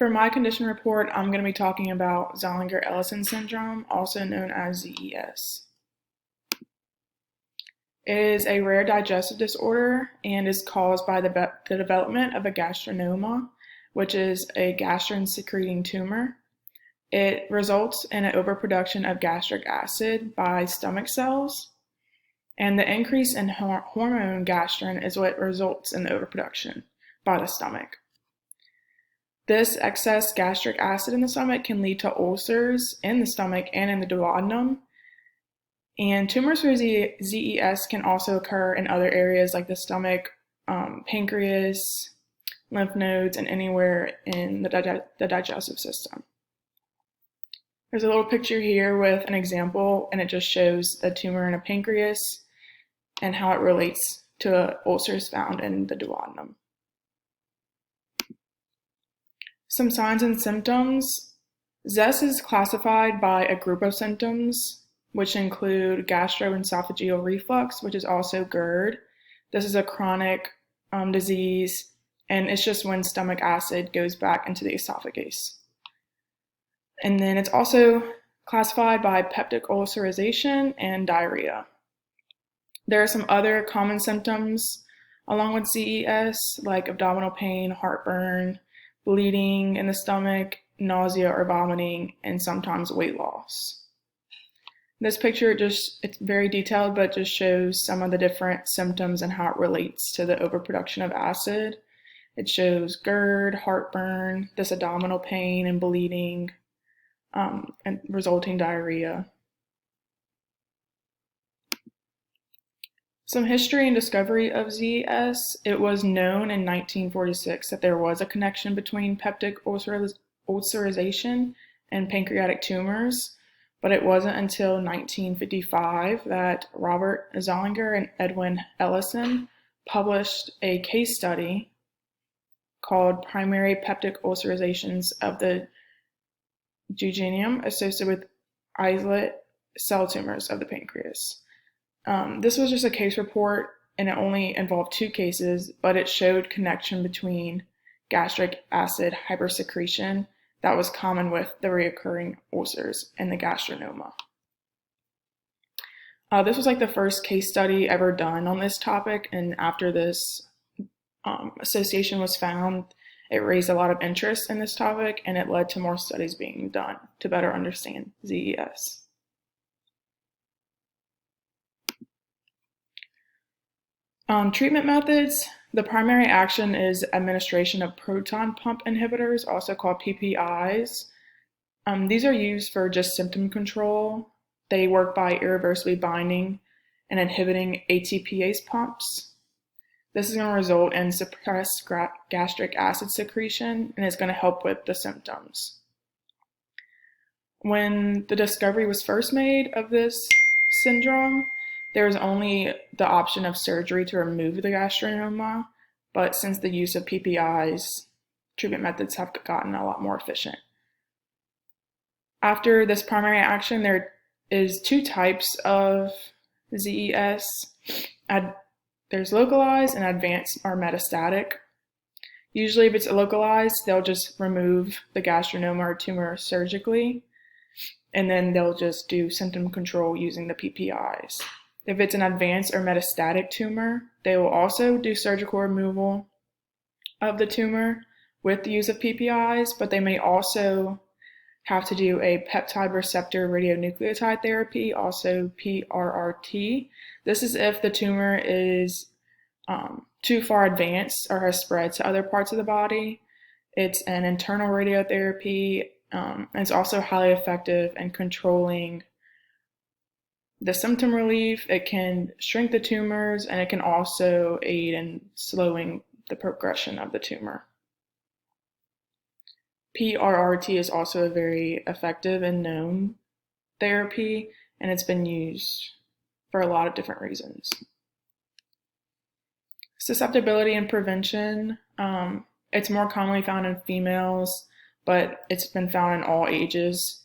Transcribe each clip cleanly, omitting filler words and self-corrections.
For my condition report, I'm going to be talking about Zollinger-Ellison syndrome, also known as ZES. It is a rare digestive disorder and is caused by the development of a gastrinoma, which is a gastrin-secreting tumor. It results in an overproduction of gastric acid by stomach cells, and the increase in hormone gastrin is what results in the overproduction by the stomach. This excess gastric acid in the stomach can lead to ulcers in the stomach and in the duodenum. And tumors for ZES can also occur in other areas like the stomach, pancreas, lymph nodes, and anywhere in the digestive system. There's a little picture here with an example, and it just shows a tumor in a pancreas and how it relates to ulcers found in the duodenum. Some signs and symptoms. ZES is classified by a group of symptoms, which include gastroesophageal reflux, which is also GERD. This is a chronic disease, and it's just when stomach acid goes back into the esophagus. And then it's also classified by peptic ulcerization and diarrhea. There are some other common symptoms along with ZES, like abdominal pain, heartburn, bleeding in the stomach, nausea or vomiting, and sometimes weight loss. This picture it's very detailed, but just shows some of the different symptoms and how it relates to the overproduction of acid. It shows GERD, heartburn, this abdominal pain and bleeding, and resulting diarrhea. Some history and discovery of ZES. It was known in 1946 that there was a connection between peptic ulcerization and pancreatic tumors, but it wasn't until 1955 that Robert Zollinger and Edwin Ellison published a case study called Primary Peptic Ulcerations of the Jejunum associated with islet cell tumors of the pancreas. This was just a case report, and it only involved 2 cases, but it showed connection between gastric acid hypersecretion that was common with the recurring ulcers and the gastrinoma. This was like the first case study ever done on this topic, and after this association was found, it raised a lot of interest in this topic, and it led to more studies being done to better understand ZES. Treatment methods. The primary action is administration of proton pump inhibitors, also called PPIs. These are used for just symptom control. They work by irreversibly binding and inhibiting ATPase pumps. This is going to result in suppressed gastric acid secretion, and it's going to help with the symptoms. When the discovery was first made of this syndrome, there was only the option of surgery to remove the gastrinoma, but since the use of PPIs, treatment methods have gotten a lot more efficient. After this primary action, there is 2 types of ZES. There's localized and advanced or metastatic. Usually if it's localized, they'll just remove the gastrinoma or tumor surgically, and then they'll just do symptom control using the PPIs. If it's an advanced or metastatic tumor, they will also do surgical removal of the tumor with the use of PPIs, but they may also have to do a peptide receptor radionucleotide therapy, also PRRT. This is if the tumor is too far advanced or has spread to other parts of the body. It's an internal radiotherapy, and it's also highly effective in controlling the symptom relief. It can shrink the tumors, and it can also aid in slowing the progression of the tumor. PRRT is also a very effective and known therapy, and it's been used for a lot of different reasons. Susceptibility and prevention. It's more commonly found in females, but it's been found in all ages.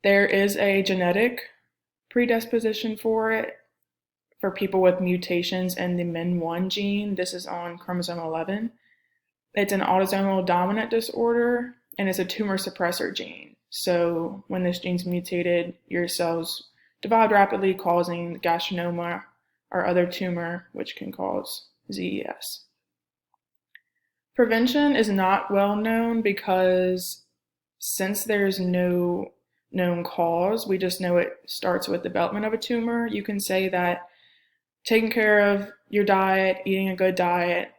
There is a genetic predisposition for it for people with mutations in the MEN1 gene. This is on chromosome 11. It's an autosomal dominant disorder, and it's a tumor suppressor gene. So when this gene's mutated, your cells divide rapidly, causing gastrinoma or other tumor, which can cause ZES. Prevention is not well known because since there's no known cause, we just know it starts with development of a tumor. You can say that taking care of your diet, eating a good diet,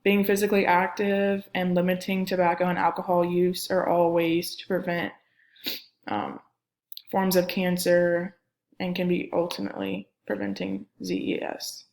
being physically active, and limiting tobacco and alcohol use are all ways to prevent forms of cancer and can be ultimately preventing ZES.